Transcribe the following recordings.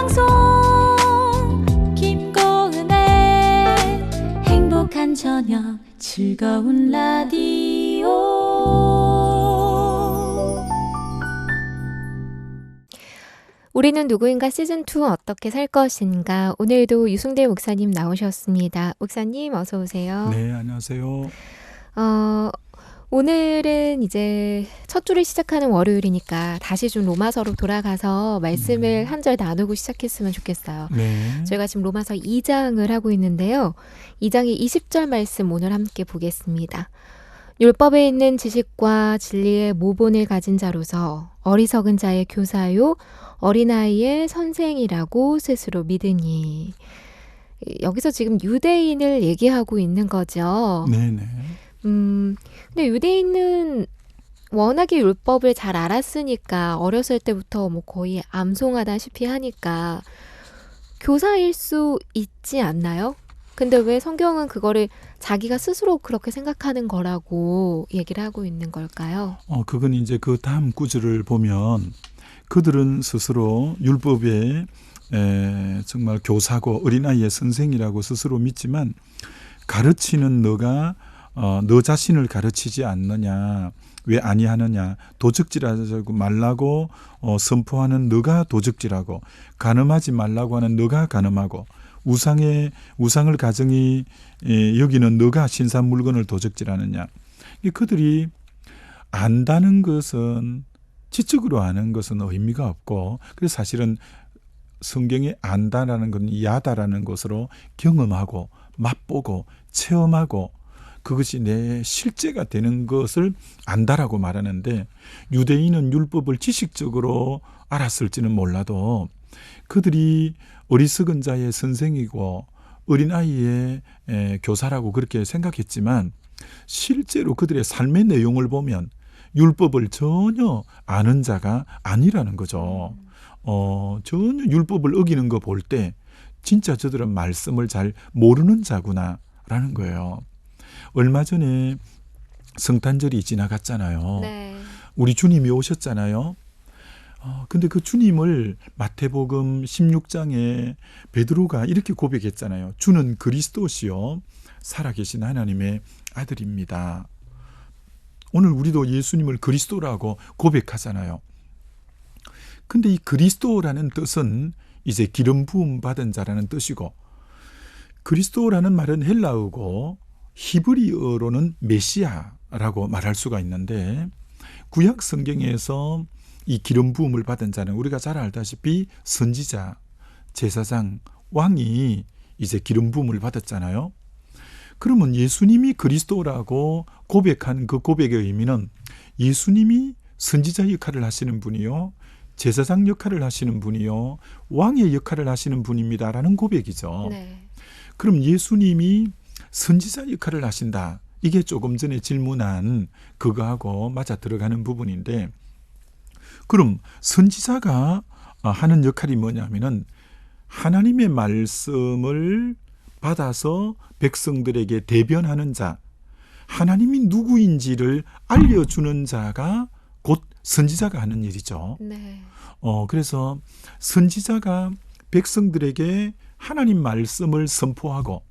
방송 김고은의 행복한 저녁 즐거운 라디오. 우리는 누구인가 시즌2 어떻게 살 것인가. 오늘도 유승대 목사님 나오셨습니다. 목사님 어서 오세요. 네, 안녕하세요. 오늘은 이제 첫 주를 시작하는 월요일이니까 다시 좀 로마서로 돌아가서 말씀을 한 절 나누고 시작했으면 좋겠어요. 네. 저희가 지금 로마서 2장을 하고 있는데요. 2장의 20절 말씀 오늘 함께 보겠습니다. 율법에 있는 지식과 진리의 모본을 가진 자로서 어리석은 자의 교사요 어린아이의 선생이라고 스스로 믿으니. 여기서 지금 유대인을 얘기하고 있는 거죠. 네네. 근데 유대인은 워낙에 율법을 잘 알았으니까 어렸을 때부터 뭐 거의 암송하다시피 하니까 교사일 수 있지 않나요? 근데 왜 성경은 그거를 자기가 스스로 그렇게 생각하는 거라고 얘기를 하고 있는 걸까요? 그건 이제 그 다음 구절을 보면 그들은 스스로 율법에 정말 교사고 어린아이의 선생이라고 스스로 믿지만 가르치는 너가 너 자신을 가르치지 않느냐, 왜 아니하느냐, 도적질하지 말라고 선포하는 너가 도적질하고 간음하지 말라고 하는 너가 간음하고 우상을 가정히 여기는 너가 신산 물건을 도적질하느냐. 그들이 안다는 것은 지적으로 아는 것은 의미가 없고, 그래서 사실은 성경에 안다라는 건 야다라는 것으로 경험하고 맛보고 체험하고 그것이 내 실제가 되는 것을 안다라고 말하는데, 유대인은 율법을 지식적으로 알았을지는 몰라도 그들이 어리석은 자의 선생이고 어린아이의 교사라고 그렇게 생각했지만 실제로 그들의 삶의 내용을 보면 율법을 전혀 아는 자가 아니라는 거죠. 전혀 율법을 어기는 거 볼 때 진짜 저들은 말씀을 잘 모르는 자구나라는 거예요. 얼마 전에 성탄절이 지나갔잖아요. 네. 우리 주님이 오셨잖아요. 근데 그 주님을 마태복음 16장에 베드로가 이렇게 고백했잖아요. 주는 그리스도시요 살아계신 하나님의 아들입니다. 오늘 우리도 예수님을 그리스도라고 고백하잖아요. 근데 이 그리스도라는 뜻은 이제 기름 부음 받은 자라는 뜻이고, 그리스도라는 말은 헬라어고 히브리어로는 메시아라고 말할 수가 있는데, 구약 성경에서 이 기름 부음을 받은 자는 우리가 잘 알다시피 선지자, 제사장, 왕이 이제 기름 부음을 받았잖아요. 그러면 예수님이 그리스도라고 고백한 그 고백의 의미는 예수님이 선지자 역할을 하시는 분이요, 제사장 역할을 하시는 분이요, 왕의 역할을 하시는 분입니다라는 고백이죠. 네. 그럼 예수님이 선지자 역할을 하신다. 이게 조금 전에 질문한 그거하고 맞아 들어가는 부분인데, 그럼 선지자가 하는 역할이 뭐냐면은 하나님의 말씀을 받아서 백성들에게 대변하는 자, 하나님이 누구인지를 알려주는 자가 곧 선지자가 하는 일이죠. 네. 그래서 선지자가 백성들에게 하나님 말씀을 선포하고,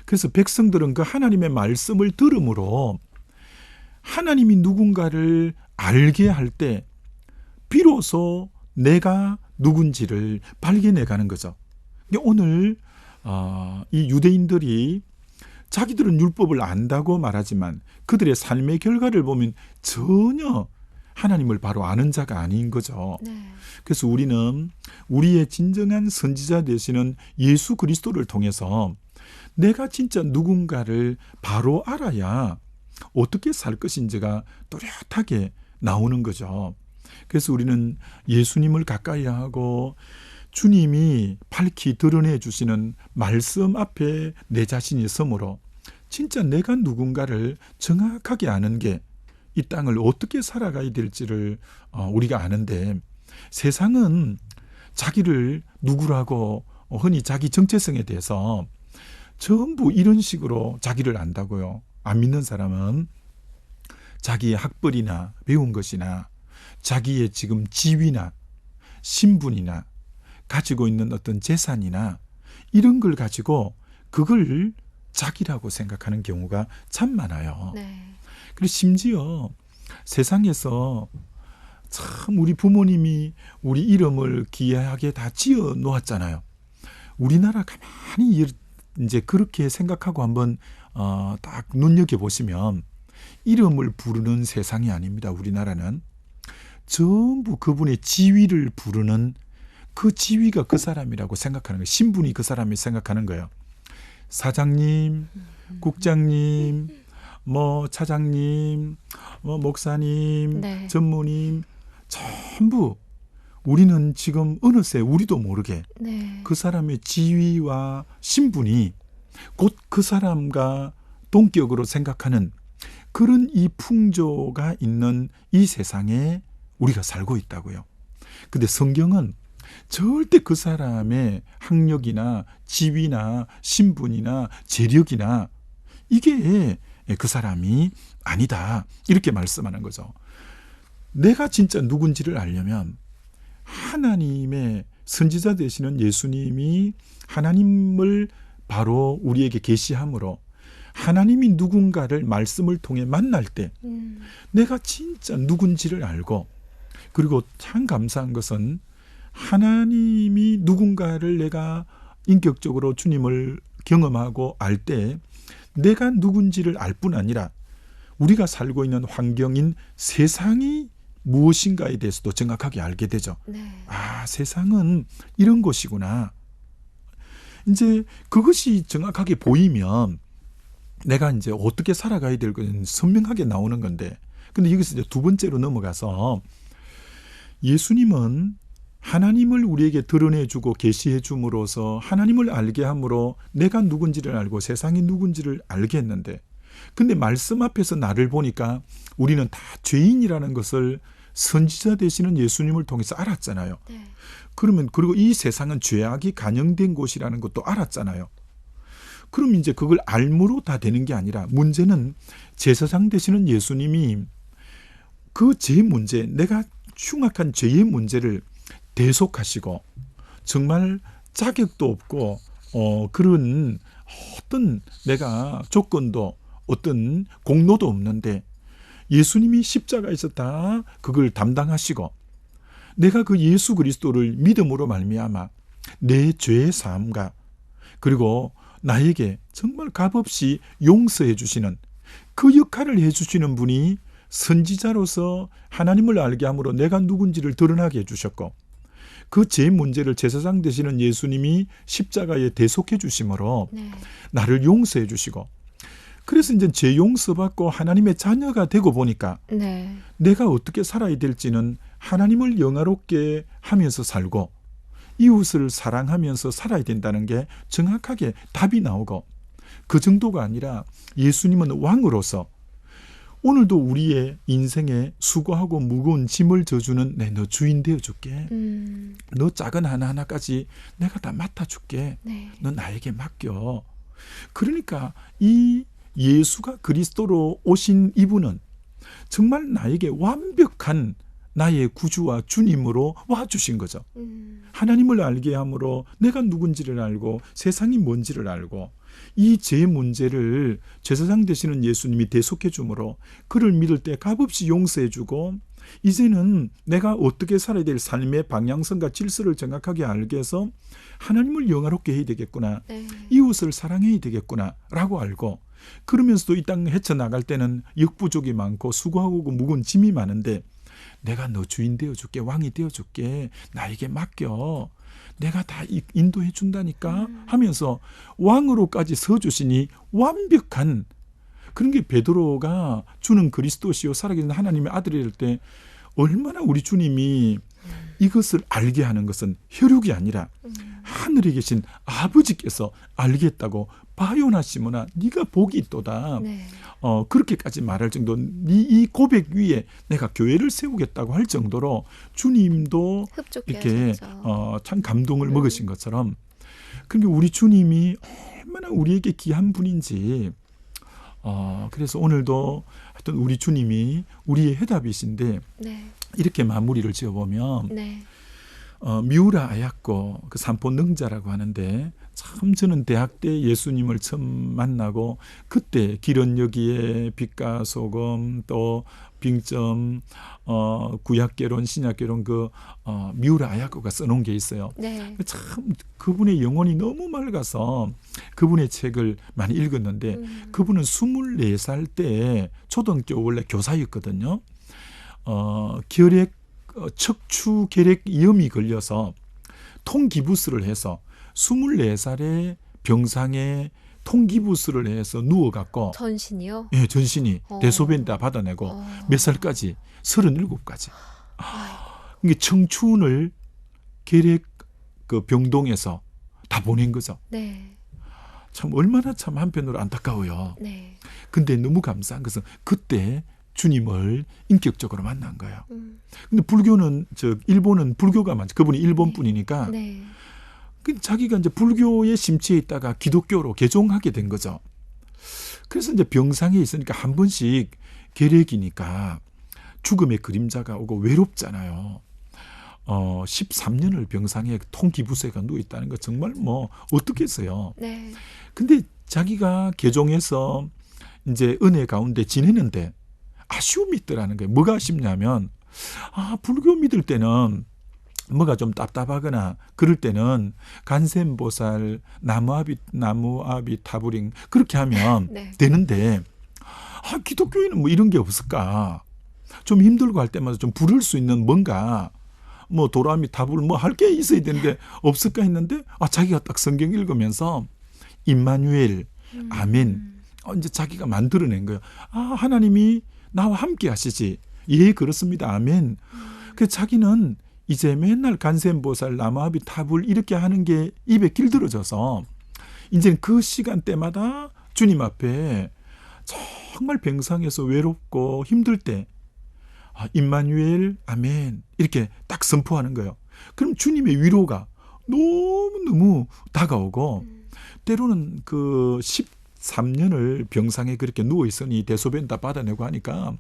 그래서 백성들은 그 하나님의 말씀을 들음으로 하나님이 누군가를 알게 할 때 비로소 내가 누군지를 발견해 가는 거죠. 오늘 이 유대인들이 자기들은 율법을 안다고 말하지만 그들의 삶의 결과를 보면 전혀 하나님을 바로 아는 자가 아닌 거죠. 네. 그래서 우리는 우리의 진정한 선지자 되시는 예수 그리스도를 통해서 내가 진짜 누군가를 바로 알아야 어떻게 살 것인지가 또렷하게 나오는 거죠. 그래서 우리는 예수님을 가까이 하고 주님이 밝히 드러내 주시는 말씀 앞에 내 자신이 서므로 진짜 내가 누군가를 정확하게 아는 게 이 땅을 어떻게 살아가야 될지를 우리가 아는데, 세상은 자기를 누구라고 흔히 자기 정체성에 대해서 전부 이런 식으로 자기를 안다고요. 안 믿는 사람은 자기의 학벌이나 배운 것이나 자기의 지금 지위나 신분이나 가지고 있는 어떤 재산이나 이런 걸 가지고 그걸 자기라고 생각하는 경우가 참 많아요. 네. 그리고 심지어 세상에서 참 우리 부모님이 우리 이름을 귀하게 다 지어 놓았잖아요. 우리나라 가만히 이제 그렇게 생각하고 한번 딱 눈여겨보시면 이름을 부르는 세상이 아닙니다. 우리나라는 전부 그분의 지위를 부르는 그 지위가 그 사람이라고 생각하는 거예요. 신분이 그 사람이 생각하는 거예요. 사장님, 국장님, 뭐 차장님, 뭐 목사님, 네. 전무님 전부 우리는 지금 어느새 우리도 모르게 네. 그 사람의 지위와 신분이 곧 그 사람과 동격으로 생각하는 그런 이 풍조가 있는 이 세상에 우리가 살고 있다고요. 근데 성경은 절대 그 사람의 학력이나 지위나 신분이나 재력이나 이게 그 사람이 아니다. 이렇게 말씀하는 거죠. 내가 진짜 누군지를 알려면 하나님의 선지자 되시는 예수님이 하나님을 바로 우리에게 계시함으로 하나님이 누군가를 말씀을 통해 만날 때 내가 진짜 누군지를 알고 그리고 참 감사한 것은 하나님이 누군가를 내가 인격적으로 주님을 경험하고 알 때 내가 누군지를 알 뿐 아니라 우리가 살고 있는 환경인 세상이 무엇인가에 대해서도 정확하게 알게 되죠. 네. 아, 세상은 이런 곳이구나. 이제 그것이 정확하게 보이면 내가 이제 어떻게 살아가야 될 것은 선명하게 나오는 건데, 근데 여기서 이제 두 번째로 넘어가서 예수님은 하나님을 우리에게 드러내주고 계시해 줌으로써 하나님을 알게 함으로 내가 누군지를 알고 세상이 누군지를 알게 했는데, 근데 말씀 앞에서 나를 보니까 우리는 다 죄인이라는 것을 선지자 되시는 예수님을 통해서 알았잖아요. 네. 그러면 그리고 이 세상은 죄악이 간영된 곳이라는 것도 알았잖아요. 그럼 이제 그걸 알므로 다 되는 게 아니라 문제는 제사장 되시는 예수님이 그 죄 문제, 내가 흉악한 죄의 문제를 대속하시고 정말 자격도 없고 그런 어떤 내가 조건도 어떤 공로도 없는데 예수님이 십자가에서 다 그걸 담당하시고 내가 그 예수 그리스도를 믿음으로 말미암아 내 죄의 사함과 그리고 나에게 정말 값없이 용서해 주시는 그 역할을 해 주시는 분이 선지자로서 하나님을 알게 함으로 내가 누군지를 드러나게 해 주셨고 그 죄 문제를 제사장 되시는 예수님이 십자가에 대속해 주심으로 네. 나를 용서해 주시고 그래서 이제 죄 용서받고 하나님의 자녀가 되고 보니까 네. 내가 어떻게 살아야 될지는 하나님을 영화롭게 하면서 살고 이웃을 사랑하면서 살아야 된다는 게 정확하게 답이 나오고 그 정도가 아니라 예수님은 왕으로서 오늘도 우리의 인생에 수고하고 무거운 짐을 져주는 너 주인 되어줄게. 너 작은 하나하나까지 내가 다 맡아줄게. 네. 너 나에게 맡겨. 그러니까 이 예수가 그리스도로 오신 이분은 정말 나에게 완벽한 나의 구주와 주님으로 와주신 거죠. 하나님을 알게 함으로 내가 누군지를 알고 세상이 뭔지를 알고 이 죄 문제를 제사장 되시는 예수님이 대속해 주므로 그를 믿을 때 값없이 용서해 주고 이제는 내가 어떻게 살아야 될 삶의 방향성과 질서를 정확하게 알게 해서 하나님을 영화롭게 해야 되겠구나. 네. 이웃을 사랑해야 되겠구나 라고 알고 그러면서도 이 땅 헤쳐나갈 때는 역부족이 많고 수고하고 무거운 짐이 많은데 내가 너 주인 되어줄게. 왕이 되어줄게. 나에게 맡겨. 내가 다 인도해 준다니까 하면서 왕으로까지 서주시니 완벽한 그런 게 베드로가 주는 그리스도시요 살아계신 하나님의 아들일 때 얼마나 우리 주님이 이것을 알게 하는 것은 혈육이 아니라 하늘에 계신 아버지께서 알겠다고 바요나 시모나 네가 복이 있도다. 네. 그렇게까지 말할 정도 이 고백 위에 내가 교회를 세우겠다고 할 정도로 주님도 흡족해 이렇게 하셨죠. 참 감동을 먹으신 것처럼 그러니까 우리 주님이 얼마나 우리에게 귀한 분인지 그래서 오늘도 하여튼 우리 주님이 우리의 해답이신데 네. 이렇게 마무리를 지어보면 네. 미우라 아야코 그 산포 능자라고 하는데 참 저는 대학 때 예수님을 처음 만나고 그때 기런여기에 빛과 소금 또 빙점 구약개론 신약개론 그 미우라 아야코가 써놓은 게 있어요. 네. 참 그분의 영혼이 너무 맑아서 그분의 책을 많이 읽었는데 그분은 24살 때 초등학교 원래 교사였거든요. 척추 결핵염이 걸려서 통기부스를 해서 24살에 병상에 통기부스를 해서 누워갖고 전신이요? 예, 전신이 대소변 다 받아내고 몇 살까지? 37까지. 이게 청춘을 결핵 그 병동에서 다 보낸 거죠. 네. 참 얼마나 참 한편으로 안타까워요. 네. 근데 너무 감사한 것은 그때 주님을 인격적으로 만난 거예요. 근데 불교는 일본은 불교가 많죠. 그분이 일본 분이니까 네. 자기가 이제 불교에 심취해 있다가 기독교로 개종하게 된 거죠. 그래서 이제 병상에 있으니까 한 번씩 결핵이니까 죽음의 그림자가 오고 외롭잖아요. 13년을 병상에 통기부세가 누워 있다는 거 정말 뭐 어떻겠어요. 네. 근데 자기가 개종해서 이제 은혜 가운데 지내는데 아쉬움이 있더라는 거예요. 뭐가 아쉽냐면 불교 믿을 때는 뭐가 좀 답답하거나 그럴 때는 간센보살 나무아비 타부링 그렇게 하면 네. 되는데 기독교에는 뭐 이런 게 없을까? 좀 힘들고 할 때마다 좀 부를 수 있는 뭔가 뭐 도라미 타불 뭐 할 게 있어야 되는데 없을까 했는데 자기가 딱 성경 읽으면서 임마누엘 아멘 이제 자기가 만들어낸 거예요. 하나님이 나와 함께 하시지. 예, 그렇습니다. 아멘. 그래서 자기는 이제 맨날 간센보살 나무아비 타불 이렇게 하는 게 입에 길들어져서 이제 그 시간대마다 주님 앞에 정말 병상에서 외롭고 힘들 때 임마누엘 아멘 이렇게 딱 선포하는 거예요. 그럼 주님의 위로가 너무너무 다가오고 때로는 그 13년을 병상에 그렇게 누워있으니 대소변 다 받아내고 하니까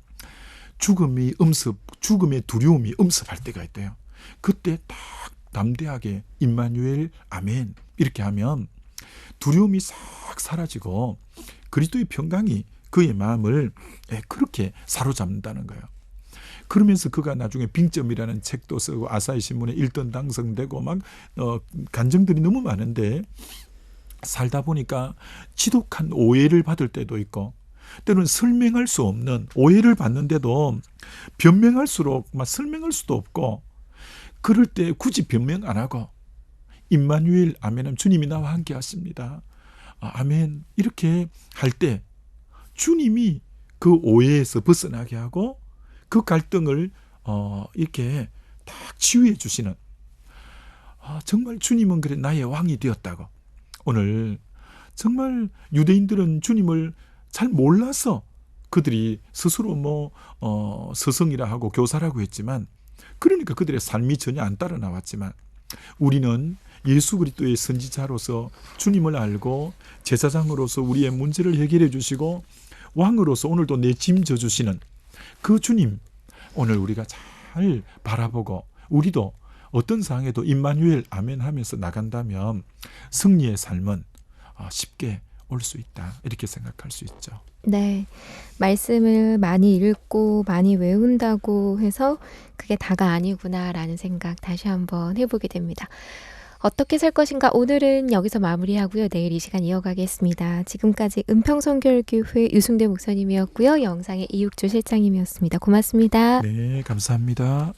죽음의 두려움이 엄습할 때가 있대요. 그때 딱 담대하게 임마누엘 아멘 이렇게 하면 두려움이 싹 사라지고 그리스도의 평강이 그의 마음을 그렇게 사로잡는다는 거예요. 그러면서 그가 나중에 빙점이라는 책도 쓰고 아사히 신문에 1등 당선되고 막 간증들이 너무 많은데 살다 보니까 지독한 오해를 받을 때도 있고 때로는 설명할 수 없는 오해를 받는데도 변명할수록 막 설명할 수도 없고 그럴 때 굳이 변명 안 하고 임마누엘 아멘은 주님이 나와 함께 하십니다. 아멘 이렇게 할 때 주님이 그 오해에서 벗어나게 하고 그 갈등을 이렇게 딱 치유해 주시는 정말 주님은 그래 나의 왕이 되었다고. 오늘 정말 유대인들은 주님을 잘 몰라서 그들이 스스로 스승이라 하고 교사라고 했지만 그러니까 그들의 삶이 전혀 안 따라 나왔지만 우리는 예수 그리스도의 선지자로서 주님을 알고 제사장으로서 우리의 문제를 해결해 주시고 왕으로서 오늘도 내 짐 져주시는 그 주님 오늘 우리가 잘 바라보고 우리도 어떤 상황에도 임마누엘 아멘 하면서 나간다면 승리의 삶은 쉽게 올 수 있다 이렇게 생각할 수 있죠. 네. 말씀을 많이 읽고 많이 외운다고 해서 그게 다가 아니구나라는 생각 다시 한번 해보게 됩니다. 어떻게 살 것인가 오늘은 여기서 마무리하고요. 내일 이 시간 이어가겠습니다. 지금까지 은평선교회교회 유승대 목사님이었고요. 영상의 이육주 실장님이었습니다. 고맙습니다. 네, 감사합니다.